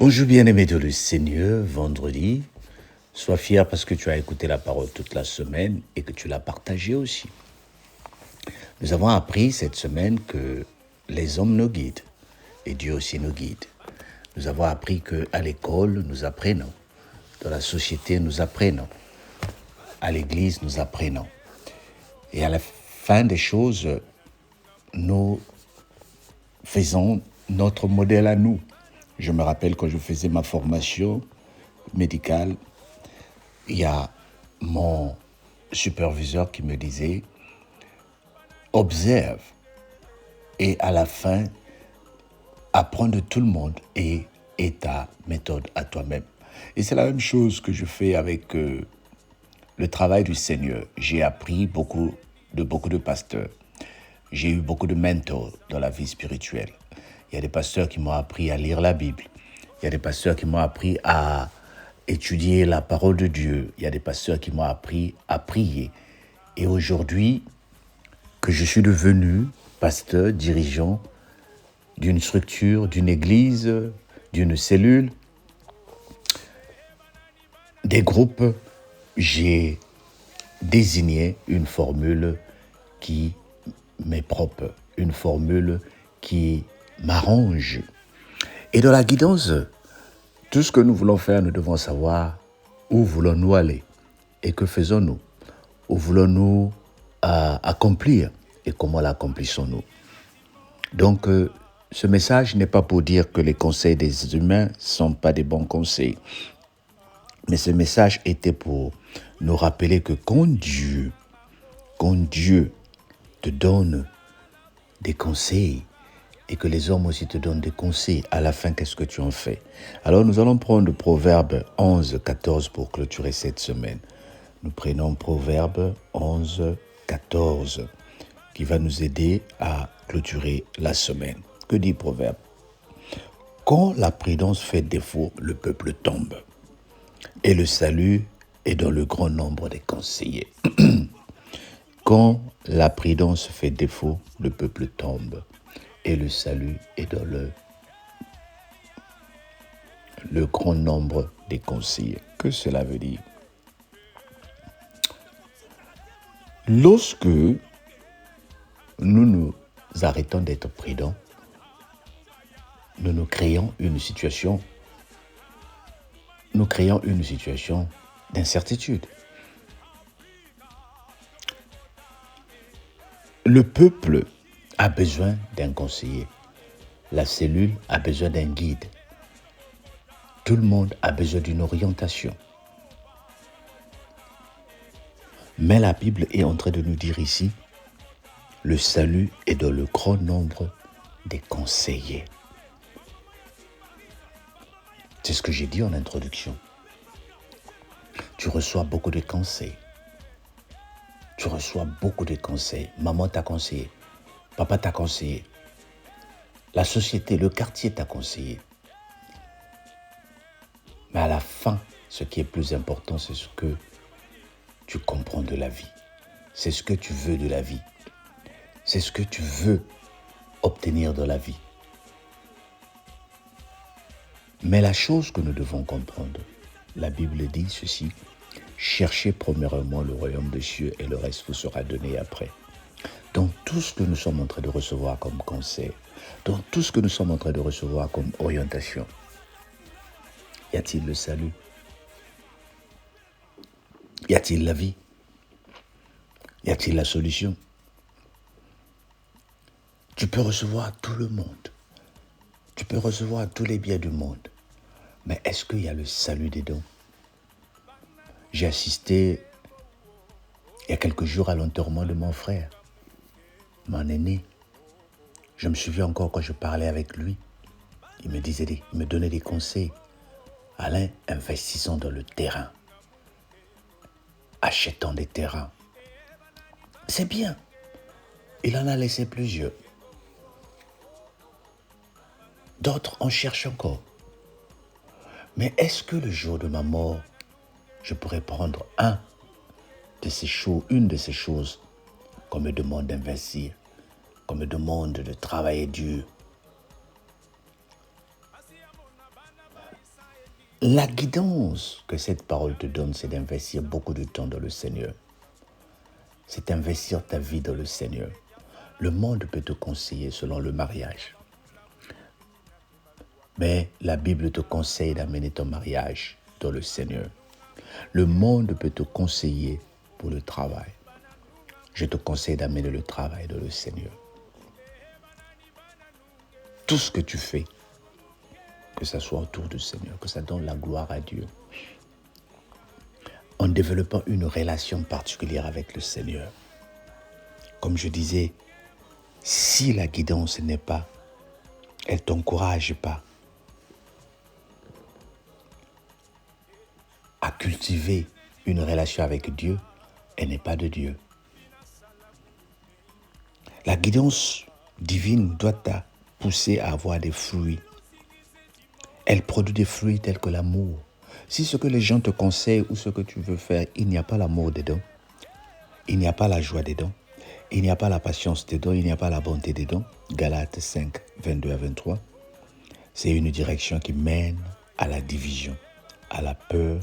Bonjour bien-aimé de le Seigneur, vendredi. Sois fier parce que tu as écouté la parole toute la semaine et que tu l'as partagée aussi. Nous avons appris cette semaine que les hommes nous guident et Dieu aussi nous guide. Nous avons appris qu'à l'école, nous apprenons. Dans la société, nous apprenons. À l'église, nous apprenons. Et à la fin des choses, nous faisons notre modèle à nous. Je me rappelle quand je faisais ma formation médicale, il y a mon superviseur qui me disait « Observe et à la fin, apprends de tout le monde et ta méthode à toi-même. » Et c'est la même chose que je fais avec le travail du Seigneur. J'ai appris beaucoup de pasteurs. J'ai eu beaucoup de mentors dans la vie spirituelle. Il y a des pasteurs qui m'ont appris à lire la Bible. Il y a des pasteurs qui m'ont appris à étudier la parole de Dieu. Il y a des pasteurs qui m'ont appris à prier. Et aujourd'hui, que je suis devenu pasteur, dirigeant d'une structure, d'une église, d'une cellule, des groupes, j'ai désigné une formule qui m'est propre, une formule qui m'arrange. Et dans la guidance, tout ce que nous voulons faire, nous devons savoir où voulons-nous aller et que faisons-nous, où voulons-nous accomplir et comment l'accomplissons-nous. Donc, ce message n'est pas pour dire que les conseils des humains ne sont pas des bons conseils, mais ce message était pour nous rappeler que quand Dieu te donne des conseils, et que les hommes aussi te donnent des conseils, à la fin, qu'est-ce que tu en fais? Alors, nous allons prendre Proverbe 11, 14 pour clôturer cette semaine. Nous prenons Proverbe 11, 14 qui va nous aider à clôturer la semaine. Que dit Proverbe? Quand la prudence fait défaut, le peuple tombe, et le salut est dans le grand nombre des conseillers. Quand la prudence fait défaut, le peuple tombe, et le salut est dans le grand nombre des conseillers. Que cela veut dire? Lorsque nous nous arrêtons d'être prudents, nous créons une situation d'incertitude. Le peuple a besoin d'un conseiller. La cellule a besoin d'un guide. Tout le monde a besoin d'une orientation. Mais la Bible est en train de nous dire ici, le salut est dans le grand nombre des conseillers. C'est ce que j'ai dit en introduction. Tu reçois beaucoup de conseils. Tu reçois beaucoup de conseils. Maman t'a conseillé. Papa t'a conseillé. La société, le quartier t'a conseillé. Mais à la fin, ce qui est plus important, c'est ce que tu comprends de la vie. C'est ce que tu veux de la vie. C'est ce que tu veux obtenir de la vie. Mais la chose que nous devons comprendre, la Bible dit ceci, cherchez premièrement le royaume des cieux et le reste vous sera donné après. Dans tout ce que nous sommes en train de recevoir comme conseil, dans tout ce que nous sommes en train de recevoir comme orientation, y a-t-il le salut? Y a-t-il la vie? Y a-t-il la solution? Tu peux recevoir tout le monde. Tu peux recevoir tous les biens du monde. Mais est-ce qu'il y a le salut dedans? J'ai assisté il y a quelques jours à l'enterrement de mon frère, mon aîné. Je me souviens encore quand je parlais avec lui. Il me donnait des conseils. Alain, investissons dans le terrain. Achetons des terrains. C'est bien. Il en a laissé plusieurs. D'autres en cherchent encore. Mais est-ce que le jour de ma mort, je pourrais prendre une de ces choses qu'on me demande d'investir, qu'on me demande de travailler dur? La guidance que cette parole te donne, c'est d'investir beaucoup de temps dans le Seigneur. C'est investir ta vie dans le Seigneur. Le monde peut te conseiller selon le mariage. Mais la Bible te conseille d'amener ton mariage dans le Seigneur. Le monde peut te conseiller pour le travail. Je te conseille d'amener le travail dans le Seigneur. Tout ce que tu fais, que ça soit autour du Seigneur, que ça donne la gloire à Dieu. En développant une relation particulière avec le Seigneur. Comme je disais, si la guidance n'est pas, elle ne t'encourage pas à cultiver une relation avec Dieu, elle n'est pas de Dieu. La guidance divine doit te pousser à avoir des fruits. Elle produit des fruits tels que l'amour. Si ce que les gens te conseillent ou ce que tu veux faire, il n'y a pas l'amour dedans, il n'y a pas la joie dedans, il n'y a pas la patience dedans, il n'y a pas la bonté dedans, Galates 5, 22 à 23, c'est une direction qui mène à la division, à la peur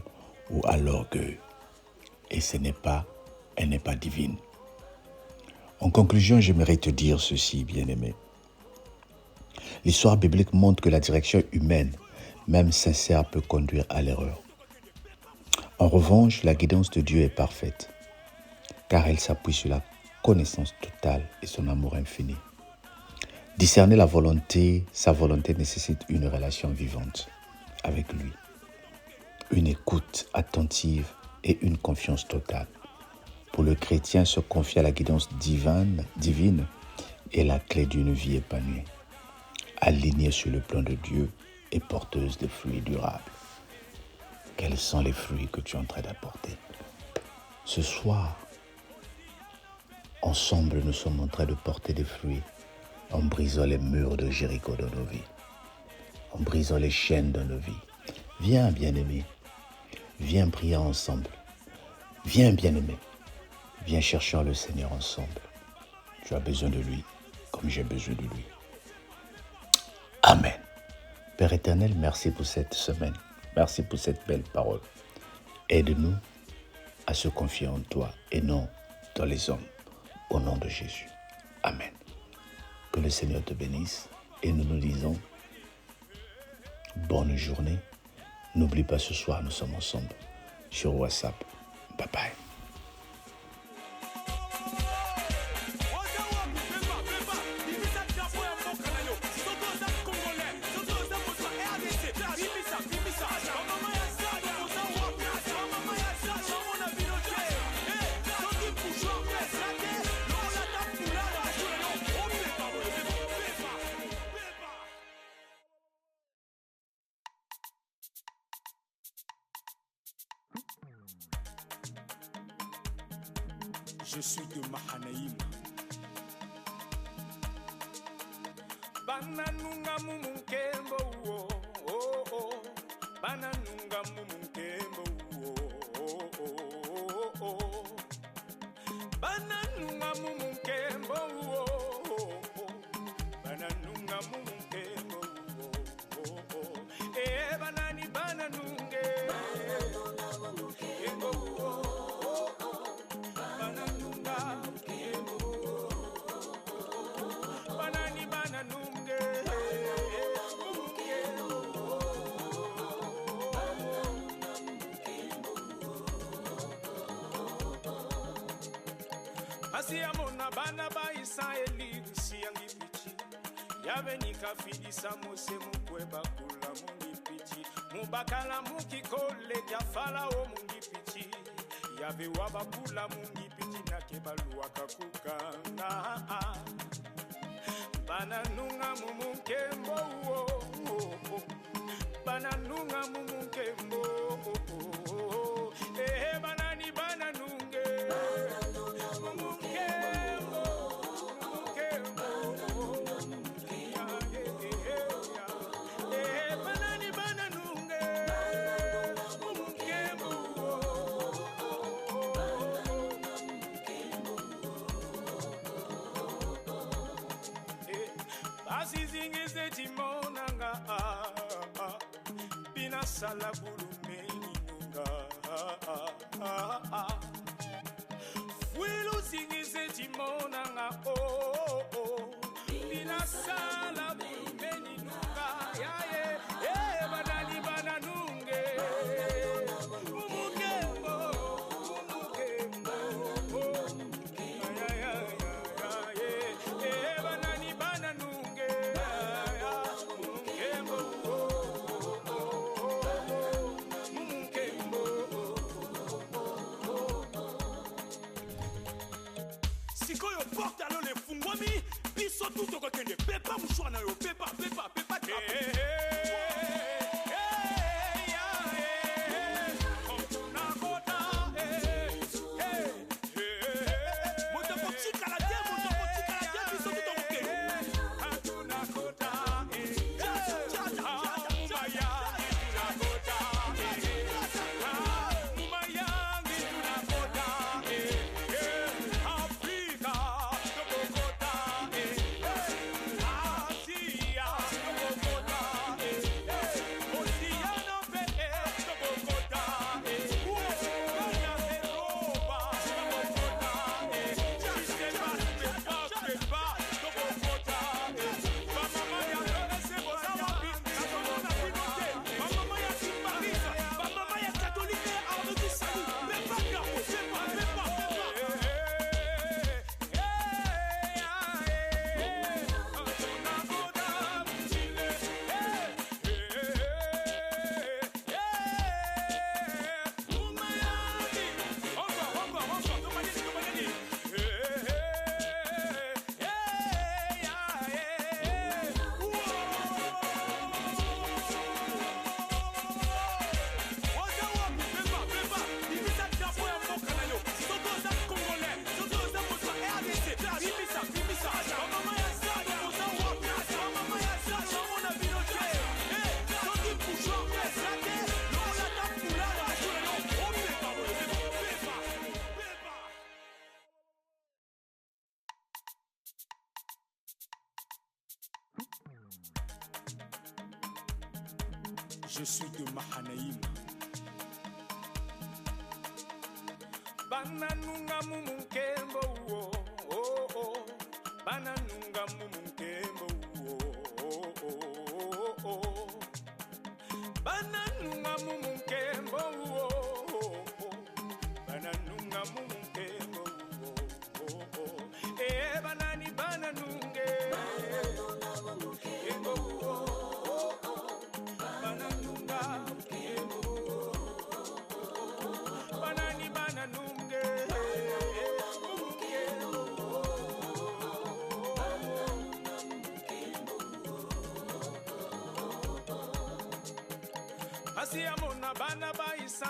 ou à l'orgueil. Et elle n'est pas divine. En conclusion, j'aimerais te dire ceci, bien-aimé. L'histoire biblique montre que la direction humaine, même sincère, peut conduire à l'erreur. En revanche, la guidance de Dieu est parfaite, car elle s'appuie sur la connaissance totale et son amour infini. Discerner sa volonté nécessite une relation vivante avec lui, une écoute attentive et une confiance totale. Pour le chrétien, se confier à la guidance divine est la clé d'une vie épanouie, alignée sur le plan de Dieu et porteuse de fruits durables. Quels sont les fruits que tu es en train d'apporter? Ce soir, ensemble, nous sommes en train de porter des fruits en brisant les murs de Jéricho dans nos vies, en brisant les chaînes dans nos vies. Viens, bien-aimé, viens prier ensemble. Viens, bien-aimé, viens chercher le Seigneur ensemble. Tu as besoin de lui comme j'ai besoin de lui. Amen. Père éternel, merci pour cette semaine. Merci pour cette belle parole. Aide-nous à se confier en toi et non dans les hommes. Au nom de Jésus. Amen. Que le Seigneur te bénisse et nous nous disons bonne journée. N'oublie pas, ce soir, nous sommes ensemble sur WhatsApp. Bye bye. Je suis de Mahanaïm. Bananunga mumunkembo oh oh oh. Bananunga mumunkembo oh oh oh. Bananunga mumunkembo oh oh. Bananunga mumunkembo oh oh. Eh banani bananunge. Asiamona bana ba Israeli siyangi pichi yabe nikafidisa mose mukweba kula mungi pichi mubakala mukikole kya farao mungi pichi yabe wabakula mungi pichi nakebaluwa kakukanga bananunga mumunkembo bananunga mumunkembo banani bananunge Asizingize nasala bulumeni nunga Fwilu zingize timonanga Binasala bulumeni nunga Banani bananunge Mumukembo Banani bananunge Sikoyo porte alors les fungwami biso tout okokende pepa mushwana yo pepa Je suis de Mahanaïm. Bananunga mumunkembo Bananunga mumunkembo Bananunga mumunkembo Bananunga mumunkembo Banani bananunge Asi amona bana ba isa